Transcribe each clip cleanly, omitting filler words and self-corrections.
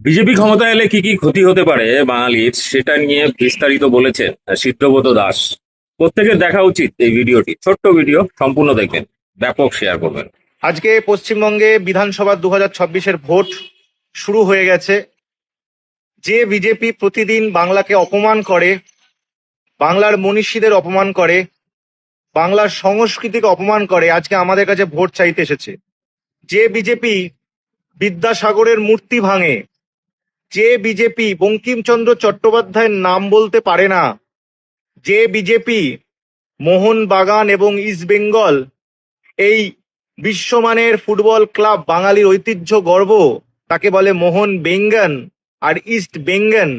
BJP ক্ষমতায় এলে কি কি ক্ষতি হতে পারে বাঙালির সেটা নিয়ে বিস্তারিত বলেছেন সিদ্ধব্রত দাস। প্রত্যেকের দেখা উচিত এই ভিডিওটি, ছোট্ট ভিডিও, সম্পূর্ণ দেখবেন, ব্যাপক শেয়ার করবেন। আজকে পশ্চিমবঙ্গে বিধানসভা 2024-এর ভোট শুরু হয়ে গেছে। যে বিজেপি প্রতিদিন বাংলাকে অপমান করে, বাংলার মনীষীদের অপমান করে, বাংলার সংস্কৃতিকে অপমান করে, আজকে আমাদের কাছে ভোট চাইতে এসেছে। যে বিজেপি বিদ্যাসাগরের মূর্তি ভাঙে, যে বিজেপি বঙ্কিমচন্দ্র চট্টোপাধ্যায়ের নাম বলতে পারে না, যে বিজেপি মোহনবাগান এবং ইস্ট বেঙ্গল এই বিশ্বমানের ফুটবল ক্লাব, বাঙালির ঐতিহ্য গর্ব, তাকে বলে মোহন বেঙ্গন আর ইস্ট বেঙ্গন,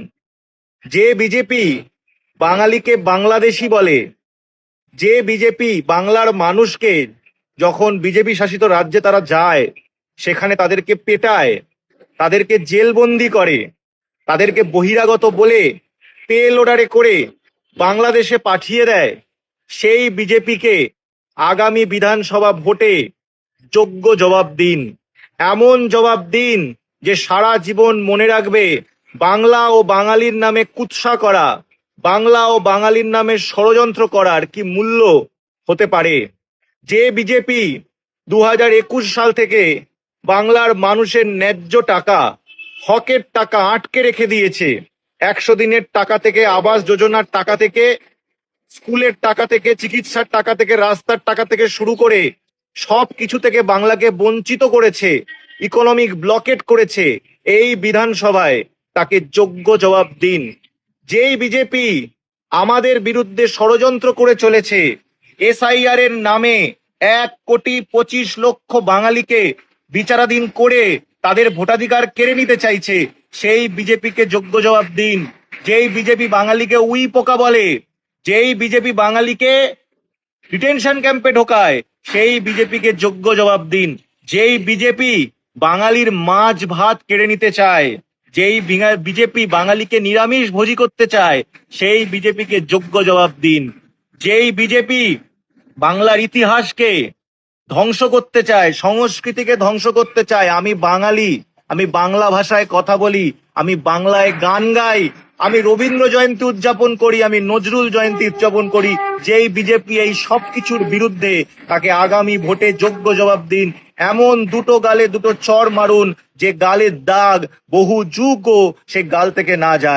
যে বিজেপি বাঙালিকে বাংলাদেশি বলে, যে বিজেপি বাংলার মানুষকে যখন বিজেপি শাসিত রাজ্যে তারা যায় সেখানে তাদেরকে পেটায়, তাদেরকে জেলবন্দি করে, তাদেরকে বহিরাগত বলে পেল অর্ডারে করে বাংলাদেশে পাঠিয়ে দেয়, সেই বিজেপিকে আগামী বিধানসভা ভোটে যোগ্য জবাব দিন। এমন জবাব দিন যে সারা জীবন মনে রাখবে বাংলা ও বাঙালির নামে কুৎসা করা, বাংলা ও বাঙালির নামে ষড়যন্ত্র করার কি মূল্য হতে পারে। যে বিজেপি 2021 সাল থেকে বাংলার মানুষের ন্যায্য টাকা, হকের টাকা আটকে রেখে দিয়েছে, 100 দিনের টাকা থেকে, আবাস যোজনার টাকা থেকে, স্কুলের টাকা থেকে, চিকিৎসার টাকা থেকে, রাস্তার টাকা থেকে শুরু করে সব কিছু থেকে বাংলাকে বঞ্চিত করেছে, ইকোনমিক ব্লকেট করেছে, এই বিধানসভায় তাকে যোগ্য জবাব দিন। যেই বিজেপি আমাদের বিরুদ্ধে ষড়যন্ত্র করে চলেছে, এসআইআর এর নামে 1,25,00,000 বাঙালিকে বিচারাধীন করে তাদের ভোটাধিকার কেড়ে নিতে চাইছে, সেই বিজেপিকে যোগ্য জবাব দিন। যেই বিজেপি বাঙালিকে উই পোকা বলে, যেই বিজেপি বাঙালিকে ডিটেনশন ক্যাম্পে ঢোকায়, সেই বিজেপিকে যোগ্য জবাব দিন। যেই বিজেপি বাঙালির মাছ ভাত কেড়ে নিতে চায়, যেই বিজেপি বাঙালিকে নিরামিষ ভোজি করতে চায়, সেই বিজেপিকে যোগ্য জবাব দিন। যেই বিজেপি বাংলার ইতিহাসকে ধ্বংস করতে চায়, সংস্কৃতিকে ধ্বংস করতে চায়, আমি বাঙালি, আমি বাংলা ভাষায় কথা বলি, আমি বাংলায় গান গাই, আমি রবীন্দ্র জয়ন্তী উদযাপন করি, আমি নজরুল জয়ন্তী উদযাপন করি, যেই বিজেপি এই সব কিছুর বিরুদ্ধে, তাকে আগামী ভোটে যোগ্য জবাব দিন। এমন দুটো গালে দুটো চড় মারুন যে গালের দাগ বহু যুগও সে গাল থেকে না যায়।